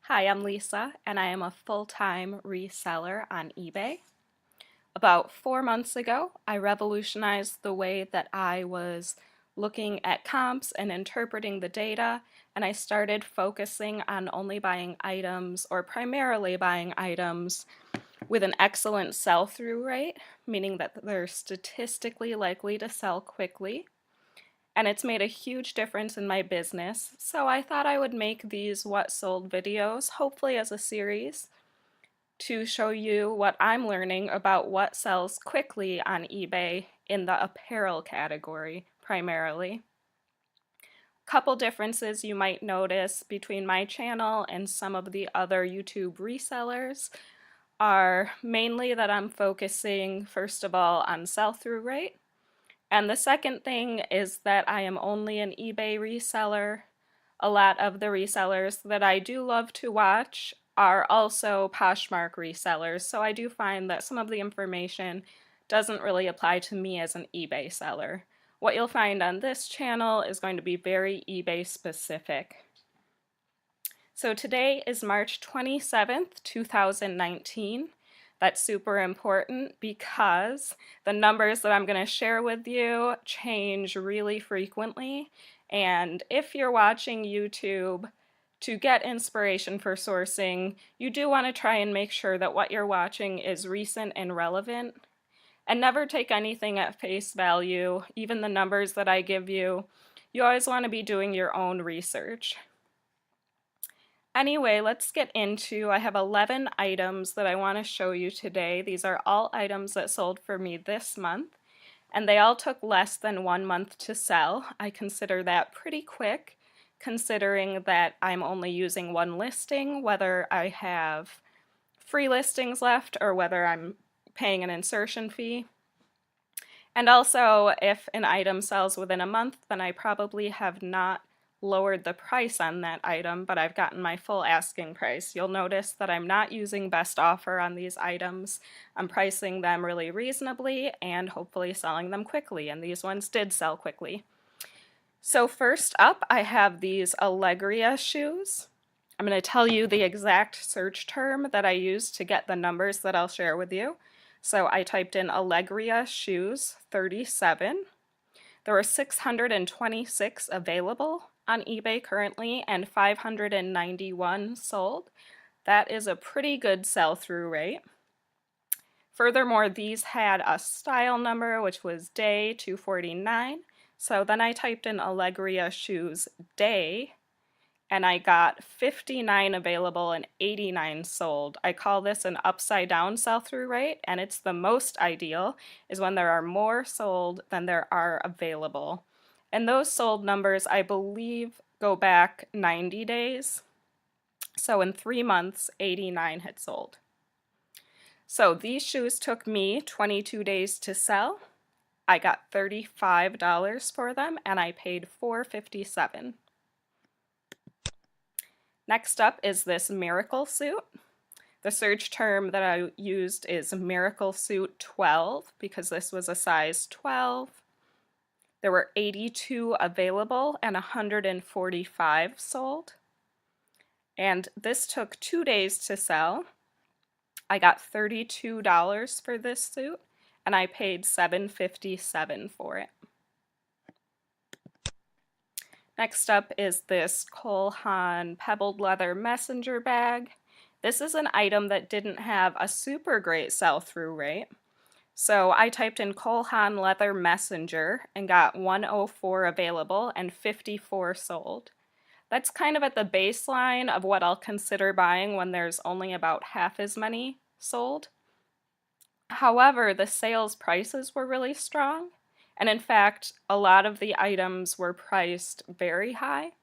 Hi, I'm Lisa, and I am a full-time reseller on eBay. About 4 months ago, I revolutionized the way that I was looking at comps and interpreting the data, and I started focusing on only buying items, or primarily buying items, with an excellent sell-through rate, meaning that they're statistically likely to sell quickly. And it's made a huge difference in my business, so I thought I would make these What Sold videos, hopefully as a series, to show you what I'm learning about what sells quickly on eBay in the apparel category primarily. Couple differences you might notice between my channel and some of the other YouTube resellers are mainly that I'm focusing first of all on sell-through rate, and the second thing is that I am only an eBay reseller. A lot of the resellers that I do love to watch are also Poshmark resellers, so I do find that some of the information doesn't really apply to me as an eBay seller. What you'll find on this channel is going to be very eBay specific. So today is March 27th, 2019. That's super important because the numbers that I'm going to share with you change really frequently. And if you're watching YouTube to get inspiration for sourcing, you do want to try and make sure that what you're watching is recent and relevant. And never take anything at face value, even the numbers that I give you. You always want to be doing your own research. Anyway, let's get into, I have 11 items that I want to show you today. These are all items that sold for me this month, and they all took less than 1 month to sell. I consider that pretty quick, considering that I'm only using one listing, whether I have free listings left or whether I'm paying an insertion fee. And also, if an item sells within a month, then I probably have not lowered the price on that item, but I've gotten my full asking price. You'll notice that I'm not using best offer on these items. I'm pricing them really reasonably and hopefully selling them quickly, and these ones did sell quickly. So first up, I have these Allegria shoes. I'm going to tell you the exact search term that I used to get the numbers that I'll share with you. So I typed in Allegria shoes 37. There were 626 available on eBay currently and 591 sold. That is a pretty good sell-through rate. Furthermore, these had a style number, which was day 249. So then I typed in Allegria shoes day, and I got 59 available and 89 sold. I call this an upside down sell-through rate, and it's the most ideal is when there are more sold than there are available. And those sold numbers, I believe, go back 90 days. So in 3 months, 89 had sold. So these shoes took me 22 days to sell. I got $35 for them, and I paid $4.57. Next up is this Miracle Suit. The search term that I used is Miracle Suit 12 because this was a size 12. There were 82 available and 145 sold. And this took 2 days to sell. I got $32 for this suit, and I paid $7.57 for it. Next up is this Cole Haan pebbled leather messenger bag. This is an item that didn't have a super great sell-through rate. So I typed in Cole Haan leather messenger and got 104 available and 54 sold. That's kind of at the baseline of what I'll consider buying when there's only about half as many sold. However, the sales prices were really strong. And in fact, a lot of the items were priced very high.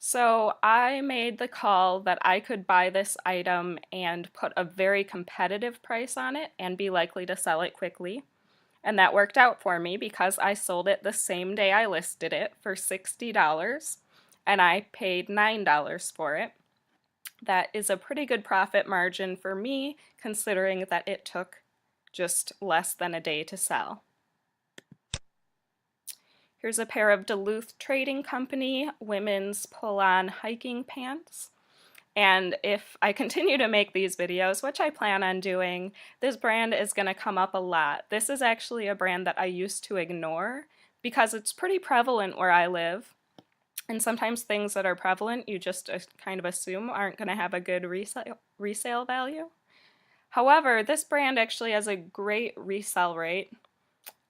So I made the call that I could buy this item and put a very competitive price on it and be likely to sell it quickly. And that worked out for me because I sold it the same day I listed it for $60 and I paid $9 for it. That is a pretty good profit margin for me considering that it took just less than a day to sell. Here's a pair of Duluth Trading Company women's pull-on hiking pants. And if I continue to make these videos, which I plan on doing, this brand is going to come up a lot. This is actually a brand that I used to ignore because it's pretty prevalent where I live. And sometimes things that are prevalent you just kind of assume aren't going to have a good resale value. However, this brand actually has a great resale rate,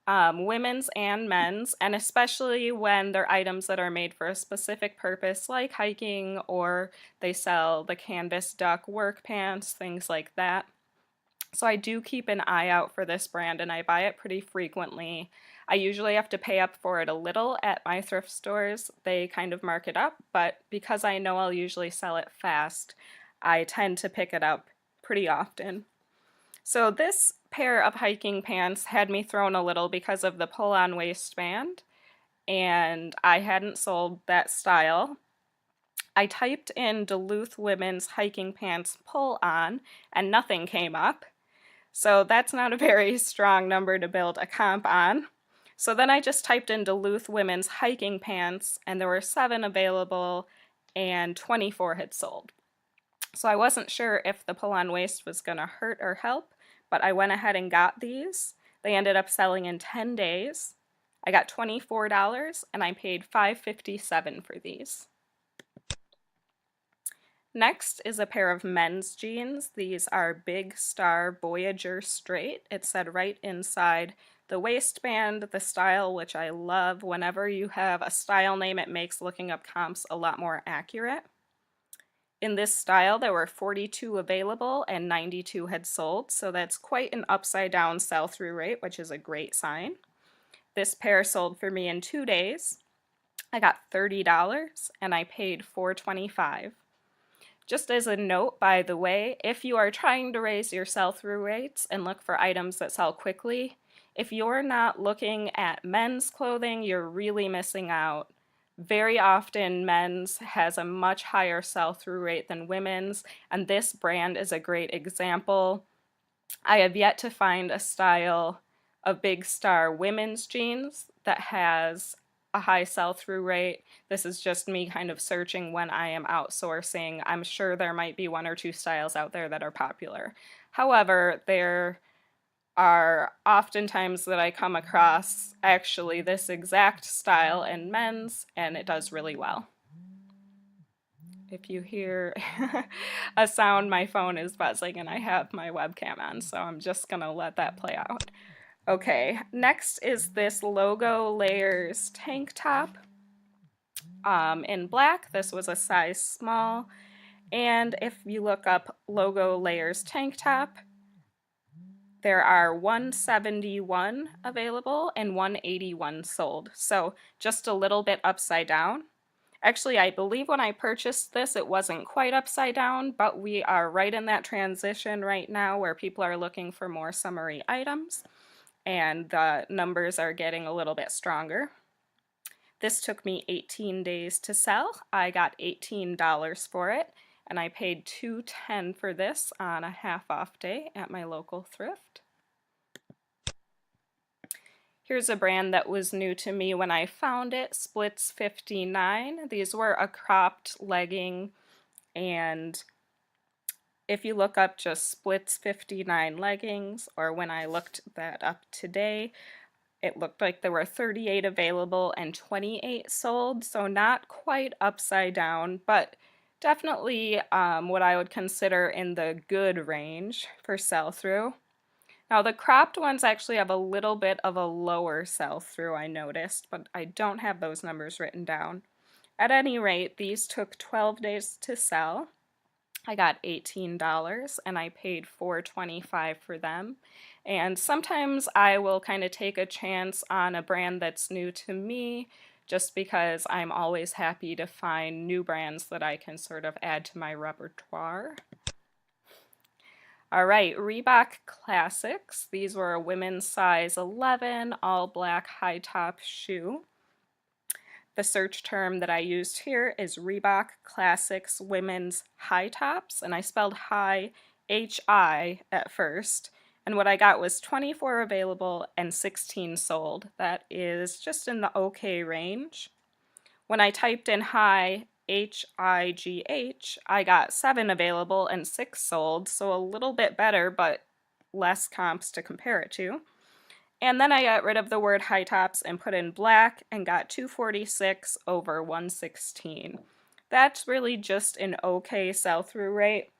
women's and men's, and especially when they're items that are made for a specific purpose like hiking, or they sell the canvas duck work pants, things like that. So I do keep an eye out for this brand and I buy it pretty frequently. I usually have to pay up for it a little at my thrift stores. They kind of mark it up, but because I know I'll usually sell it fast, I tend to pick it up pretty often. So this pair of hiking pants had me thrown a little because of the pull-on waistband, and I hadn't sold that style. I typed in Duluth women's hiking pants pull-on and nothing came up. So that's not a very strong number to build a comp on. So then I just typed in Duluth women's hiking pants and there were 7 available and 24 had sold. So I wasn't sure if the pull-on waist was going to hurt or help, but I went ahead and got these. They ended up selling in 10 days. I got $24 and I paid $5.57 for these. Next is a pair of men's jeans. These are Big Star Voyager Straight. It said right inside the waistband, the style, which I love. Whenever you have a style name, it makes looking up comps a lot more accurate. In this style, there were 42 available and 92 had sold, so that's quite an upside down sell-through rate, which is a great sign. This pair sold for me in 2 days. I got $30 and I paid $4.25. Just as a note, by the way, if you are trying to raise your sell-through rates and look for items that sell quickly, if you're not looking at men's clothing, you're really missing out. Very often men's has a much higher sell-through rate than women's, and this brand is a great example. I have yet to find a style of Big Star women's jeans that has a high sell-through rate. This is just me kind of searching when I am outsourcing. I'm sure there might be 1 or 2 styles out there that are popular. However, there are oftentimes that I come across actually this exact style in men's, and it does really well. If you hear a sound, my phone is buzzing and I have my webcam on, so I'm just gonna let that play out. Okay, next is this Logo Layers tank top in black. This was a size small, and if you look up Logo Layers tank top, there are 171 available and 181 sold, so just a little bit upside down. Actually, I believe when I purchased this, it wasn't quite upside down, but we are right in that transition right now where people are looking for more summery items, and the numbers are getting a little bit stronger. This took me 18 days to sell. I got $18 for it, and I paid $2.10 for this on a half-off day at my local thrift. Here's a brand that was new to me when I found it, Splits 59. These were a cropped legging, and if you look up just Splits 59 leggings, or when I looked that up today, it looked like there were 38 available and 28 sold, so not quite upside down, but definitely what I would consider in the good range for sell-through. Now the cropped ones actually have a little bit of a lower sell-through, I noticed, but I don't have those numbers written down. At any rate, these took 12 days to sell. I got $18 and I paid $4.25 for them. And sometimes I will kind of take a chance on a brand that's new to me just because I'm always happy to find new brands that I can sort of add to my repertoire. All right, Reebok Classics. These were a women's size 11, all black high top shoe. The search term that I used here is Reebok Classics Women's High Tops, and I spelled high H-I at first. And what I got was 24 available and 16 sold. That is just in the okay range. When I typed in high, HIGH, I got 7 available and 6 sold, so a little bit better, but less comps to compare it to. And then I got rid of the word high tops and put in black and got 246 over 116. That's really just an okay sell-through rate.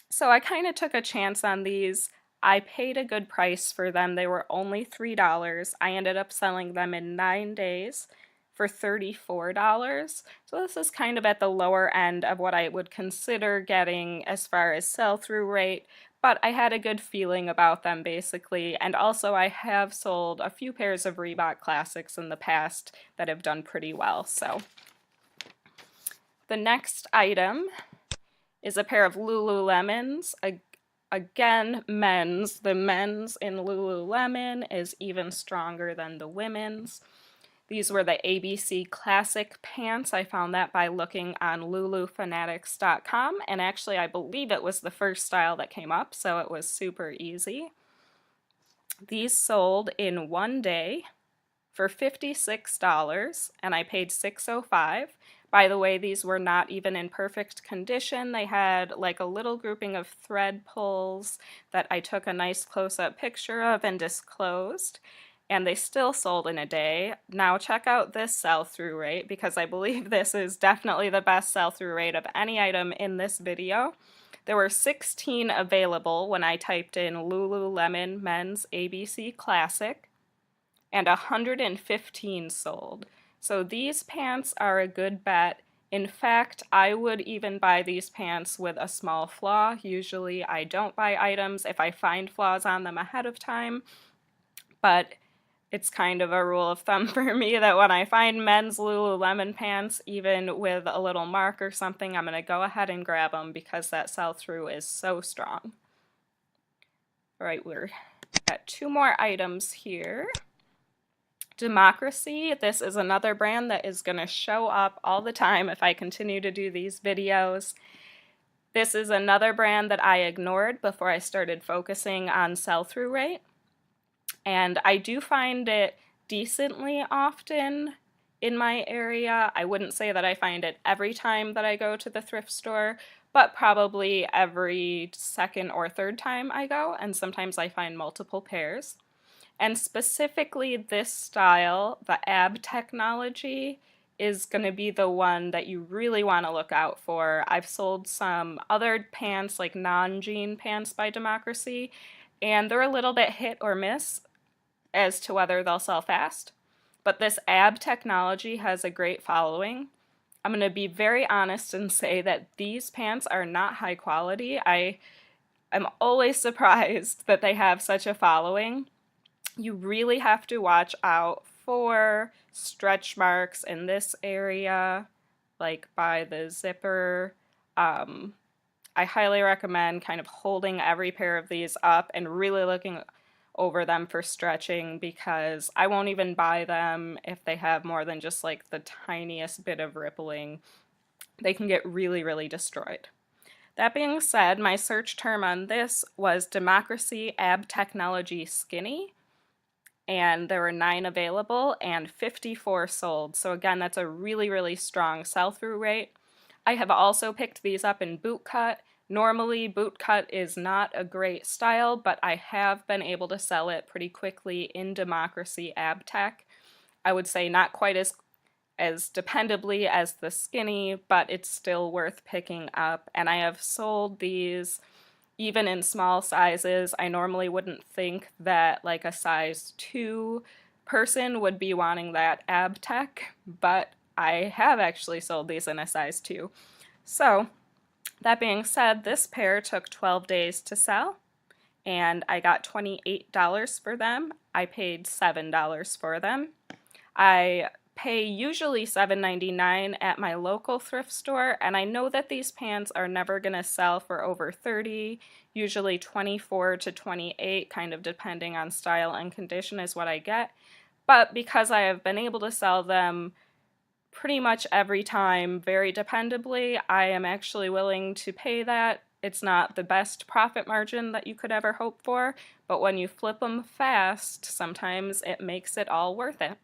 So I kind of took a chance on these. I paid a good price for them. They were only $3. I ended up selling them in 9 days for $34. So this is kind of at the lower end of what I would consider getting as far as sell-through rate, but I had a good feeling about them basically, and also I have sold a few pairs of Reebok Classics in the past that have done pretty well. So the next item is a pair of Lululemons. Again, men's. The men's in Lululemon is even stronger than the women's. These were the ABC Classic pants. I found that by looking on lulufanatics.com, and actually I believe it was the first style that came up, so it was super easy. These sold in 1 day for $56, and I paid $6.05. By the way, these were not even in perfect condition. They had like a little grouping of thread pulls that I took a nice close-up picture of and disclosed, and they still sold in a day. Now check out this sell-through rate, because I believe this is definitely the best sell-through rate of any item in this video. There were 16 available when I typed in Lululemon Men's ABC Classic, and 115 sold. So these pants are a good bet. In fact, I would even buy these pants with a small flaw. Usually I don't buy items if I find flaws on them ahead of time, but it's kind of a rule of thumb for me that when I find men's Lululemon pants, even with a little mark or something, I'm going to go ahead and grab them because that sell-through is so strong. All right, we're at 2 more items here. Democracy. This is another brand that is going to show up all the time if I continue to do these videos. This is another brand that I ignored before I started focusing on sell-through rate, and I do find it decently often in my area. I wouldn't say that I find it every time that I go to the thrift store, but probably every second or third time I go, and sometimes I find multiple pairs. And specifically this style, the ab technology, is going to be the one that you really want to look out for. I've sold some other pants, like non-jean pants by Democracy, and they're a little bit hit or miss as to whether they'll sell fast. But this ab technology has a great following. I'm going to be very honest and say that these pants are not high quality. I am always surprised that they have such a following. You really have to watch out for stretch marks in this area, like by the zipper. I highly recommend kind of holding every pair of these up and really looking over them for stretching, because I won't even buy them if they have more than just like the tiniest bit of rippling. They can get really, really destroyed. That being said, my search term on this was Democracy Ab Technology Skinny, and there were 9 available and 54 sold. So again, that's a really, really strong sell-through rate. I have also picked these up in bootcut. Normally, bootcut is not a great style, but I have been able to sell it pretty quickly in Democracy Ab Tech. I would say not quite as dependably as the skinny, but it's still worth picking up. And I have sold these even in small sizes. I normally wouldn't think that like a size 2 person would be wanting that ab tech, but I have actually sold these in a size 2. So that being said, this pair took 12 days to sell, and I got $28 for them. I paid $7 for them. I pay usually $7.99 at my local thrift store, and I know that these pants are never going to sell for over $30, usually $24 to $28, kind of depending on style and condition is what I get. But because I have been able to sell them pretty much every time very dependably, I am actually willing to pay that. It's not the best profit margin that you could ever hope for, but when you flip them fast, sometimes it makes it all worth it.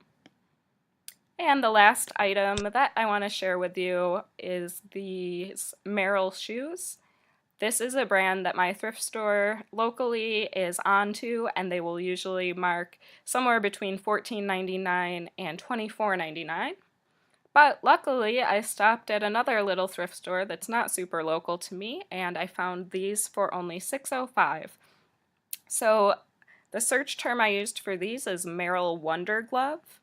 And the last item that I want to share with you is these Merrell shoes. This is a brand that my thrift store locally is onto, and they will usually mark somewhere between $14.99 and $24.99. But luckily, I stopped at another little thrift store that's not super local to me, and I found these for only $6.05. So the search term I used for these is Merrell Wonder Glove.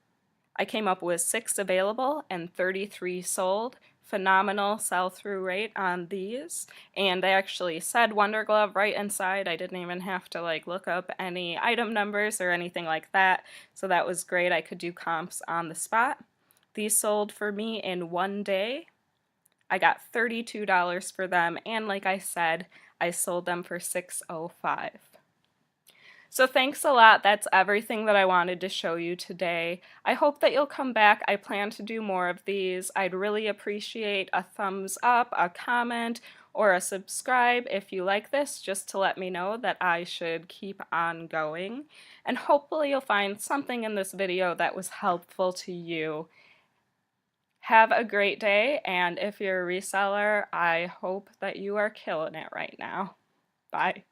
I came up with 6 available and 33 sold. Phenomenal sell-through rate on these, and they actually said Wonder Glove right inside. I didn't even have to look up any item numbers or anything like that, so that was great. I could do comps on the spot. These sold for me in one day. I got $32 for them, and like I said, I sold them for $6.05. So thanks a lot. That's everything that I wanted to show you today. I hope that you'll come back. I plan to do more of these. I'd really appreciate a thumbs up, a comment, or a subscribe if you like this, just to let me know that I should keep on going. And hopefully you'll find something in this video that was helpful to you. Have a great day, and if you're a reseller, I hope that you are killing it right now. Bye.